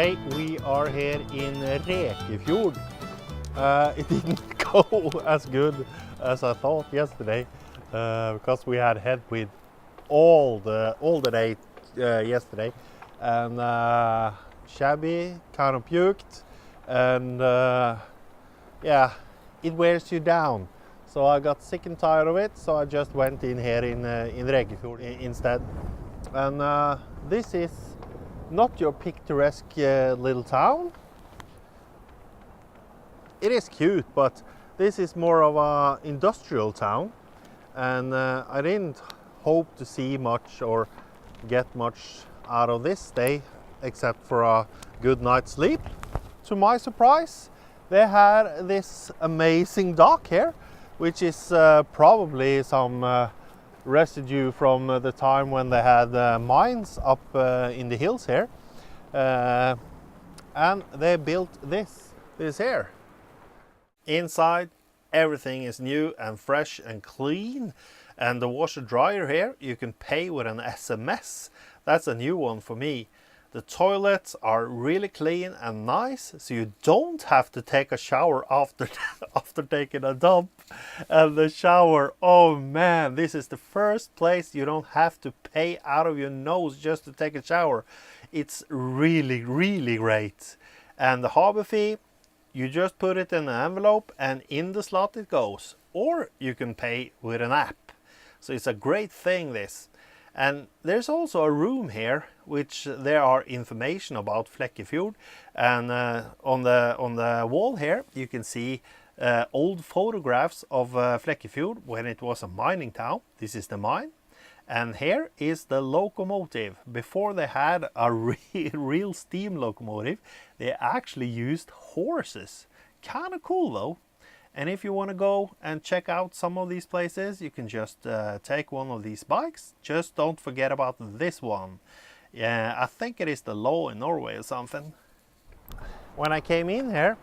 Today we are here in Rekefjord. It didn't go as good as I thought yesterday because we had headwind all the day yesterday, and Shabby kind of puked, and yeah, it wears you down. So I got sick and tired of it, so I just went in here in Rekefjord instead. And this is not your picturesque little town. It is cute, but this is more of an industrial town, and I didn't hope to see much or get much out of this day except for a good night's sleep. To my surprise, they had this amazing dock here, which is probably some residue from the time when they had mines up in the hills here, and they built this here. Inside everything is new and fresh and clean, and the washer dryer here you can pay with an SMS. That's a new one for me. The toilets are really clean and nice, so you don't have to take a shower after taking a dump. And the shower, oh man, this is the first place you don't have to pay out of your nose just to take a shower. It's really, really great. And the harbor fee, you just put it in an envelope and in the slot it goes. Or you can pay with an app. So it's a great thing, this. And there's also a room here which there are information about Rekefjord, and on the wall here you can see old photographs of Rekefjord when it was a mining town. This is the mine, and here is the locomotive. Before they had a real steam locomotive, they actually used horses. Kind of cool though. And if you want to go and check out some of these places, you can just take one of these bikes. Just don't forget about this one. Yeah, I think it is the law in Norway or something. When I came in here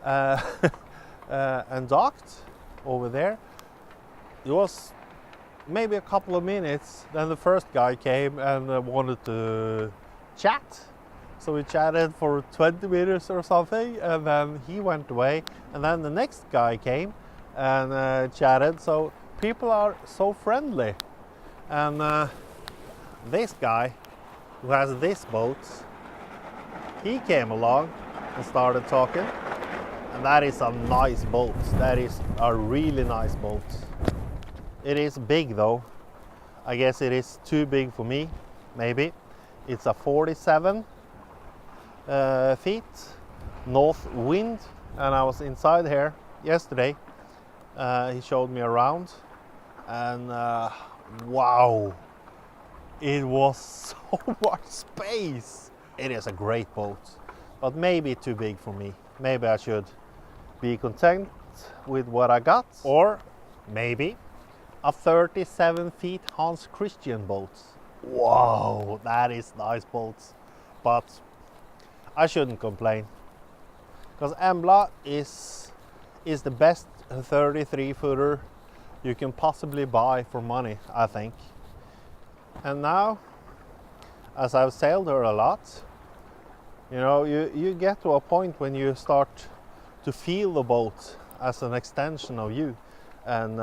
and docked over there, it was maybe a couple of minutes. Then the first guy came and wanted to chat. So we chatted for 20 minutes or something, and then he went away. And then the next guy came and chatted. So people are so friendly. And this guy who has this boat, he came along and started talking. And that is a nice boat. That is a really nice boat. It is big though. I guess it is too big for me, maybe. It's a 47 feet north wind, and I was inside here yesterday. He showed me around, and wow, it was so much space. It is a great boat, but maybe too big for me. Maybe I should be content with what I got, or maybe a 37 feet Hans Christian boat. Wow, that is nice boats, but I shouldn't complain, because Embla is the best 33-footer you can possibly buy for money, I think. And now, as I've sailed her a lot, you know, you get to a point when you start to feel the boat as an extension of you. And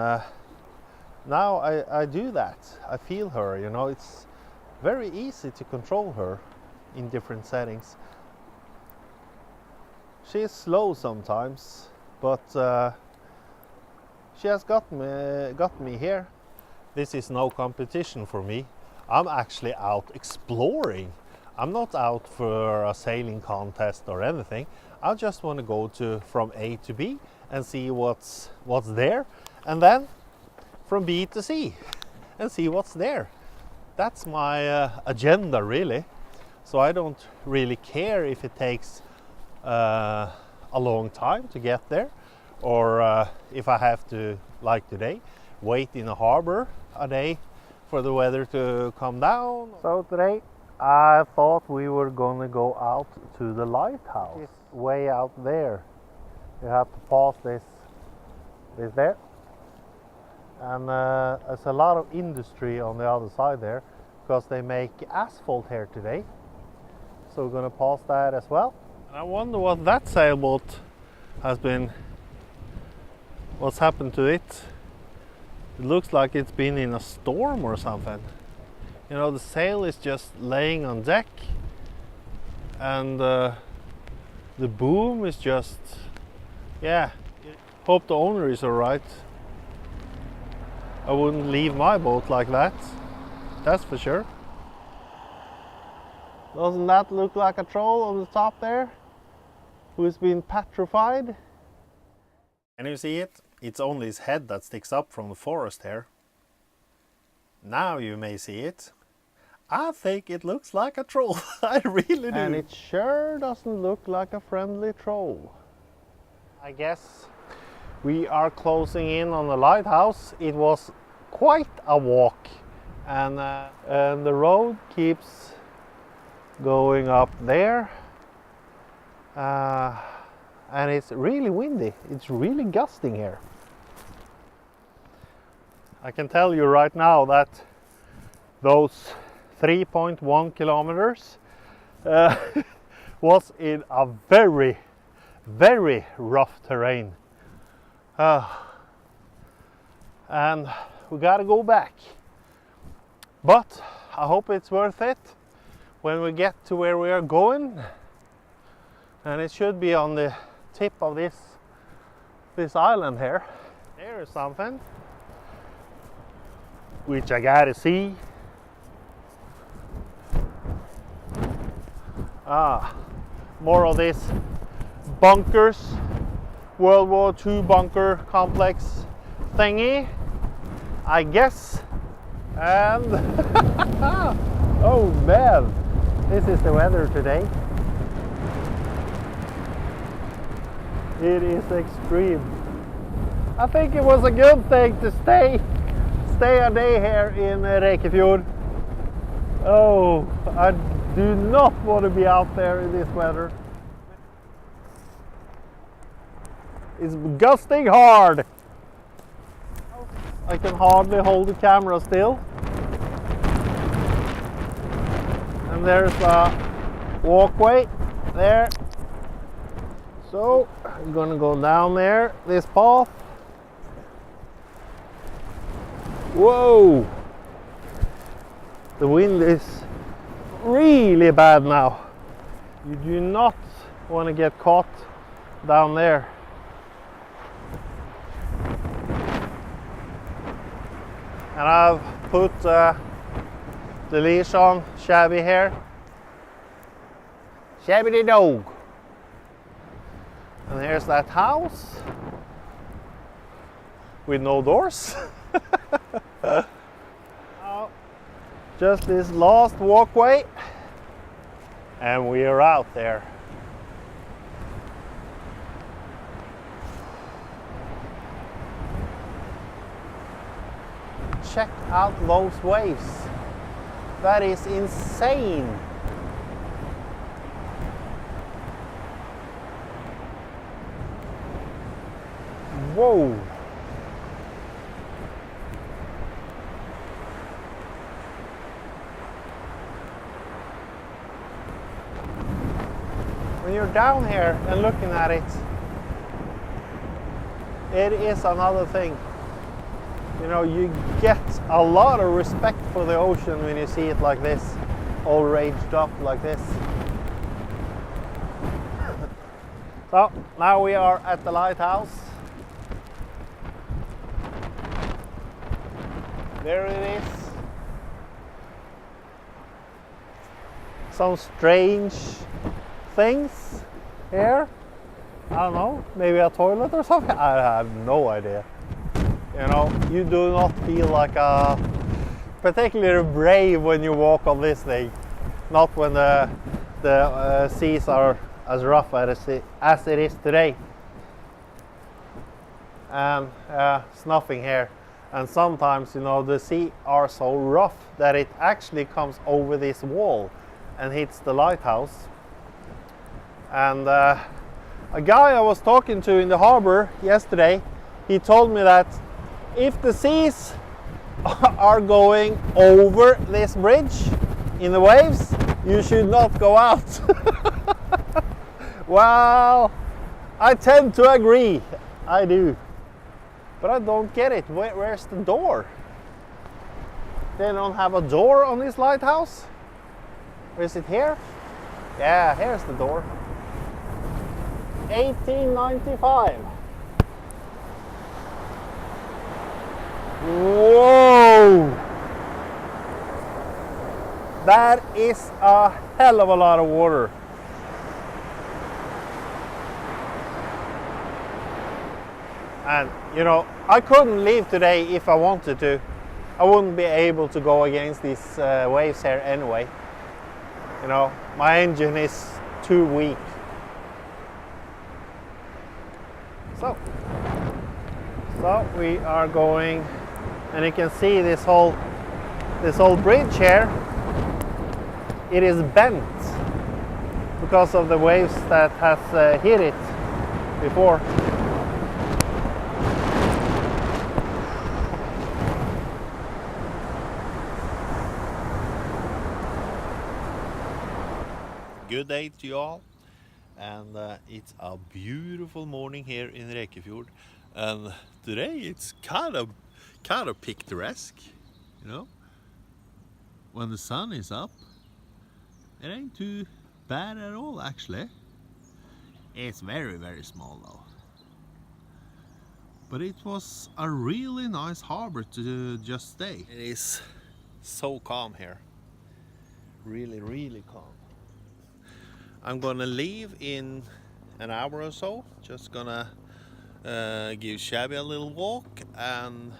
now I do that. I feel her, you know, it's very easy to control her in different settings. She is slow sometimes, but she has got me here. This is no competition for me. I'm actually out exploring. I'm not out for a sailing contest or anything. I just want to go from A to B and see what's there, and then from B to C and see what's there. That's my agenda, really. So I don't really care if it takes a long time to get there, or if I have to, like today, wait in a harbor a day for the weather to come down. So today I thought we were gonna go out to the lighthouse. It's way out there. You have to pass this there, and there's a lot of industry on the other side there because they make asphalt here today. so we're gonna pause that as well. And I wonder what that sailboat has been, what's happened to it. It looks like it's been in a storm or something. You know, the sail is just laying on deck, and the boom is just, yeah. Hope the owner is alright. I wouldn't leave my boat like that, that's for sure. Doesn't that look like a troll on the top there, who's been petrified? Can you see it? It's only his head that sticks up from the forest here. Now you may see it. I think it looks like a troll. I really do. And it sure doesn't look like a friendly troll. I guess we are closing in on the lighthouse. It was quite a walk, and the road keeps going up there, and it's really windy. It's really gusting here. I can tell you right now that those 3.1 kilometers was in a very, very rough terrain. And we gotta go back. But I hope it's worth it when we get to where we are going. And it should be on the tip of this island here. There is something which I gotta see. More of this bunkers, World War II bunker complex thingy, I guess. And oh man, this is the weather today. It is extreme. I think it was a good thing to stay a day here in Rekefjord. Oh, I do not want to be out there in this weather. It's gusting hard. I can hardly hold the camera still. And there's a walkway there. So I'm gonna go down there, this path. Whoa! The wind is really bad now. You do not want to get caught down there. And I've put the leash on Shabby here. Shabby the dog. And here's that house with no doors. Just this last walkway and we are out there. Check out those waves. That is insane. Whoa. When you're down here and looking at it, it is another thing. You know, you get a lot of respect for the ocean when you see it like this, all raged up like this. So now we are at the lighthouse. There it is. Some strange things here. I don't know, maybe a toilet or something. I have no idea. You know, you do not feel like particularly brave when you walk on this thing. Not when the seas are as rough as it is today. And it's nothing here. And sometimes, you know, the sea are so rough that it actually comes over this wall and hits the lighthouse. And a guy I was talking to in the harbor yesterday, he told me that if the seas are going over this bridge in the waves, you should not go out. Well, I tend to agree. I do. But I don't get it. Where's the door? They don't have a door on this lighthouse? Or is it here? Yeah, here's the door. 1895. Whoa! That is a hell of a lot of water. And you know, I couldn't leave today if I wanted to. I wouldn't be able to go against these waves here anyway. You know, my engine is too weak. So we are going, and you can see this whole bridge here. It is bent because of the waves that has hit it before. Good day to you all, and it's a beautiful morning here in Rekefjord, and today it's kind of picturesque, you know. When the sun is up, it ain't too bad at all actually. It's very small though, but it was a really nice harbor to just stay. It is so calm here, really calm. I'm gonna leave in an hour or so. Just gonna give Shabby a little walk and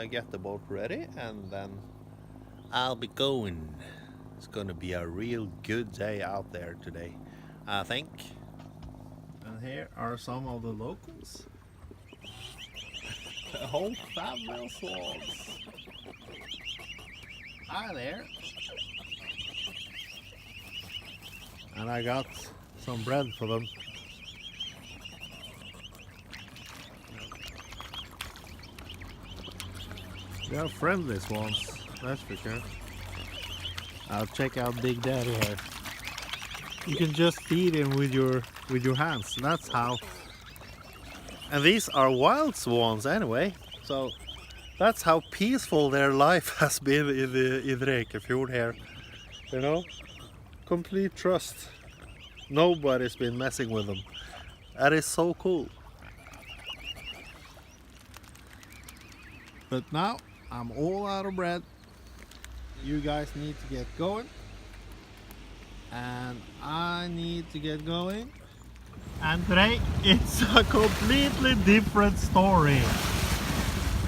get the boat ready, and then I'll be going. It's gonna be a real good day out there today, I think. And here are some of the locals. The whole family of swans. Hi there. And I got some bread for them. They are friendly swans, that's for sure. I'll check out Big Daddy here. You can just feed him with your hands. That's how. And these are wild swans anyway, so that's how peaceful their life has been in Rekefjord here. You know? Complete trust. Nobody's been messing with them. That is so cool. But now I'm all out of bread. You guys need to get going, and I need to get going. And today it's a completely different story.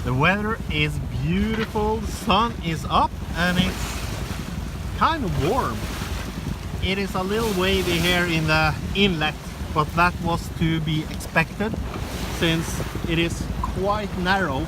The weather is beautiful, the sun is up, and it's kind of warm. It is a little wavy here in the inlet, but that was to be expected since it is quite narrow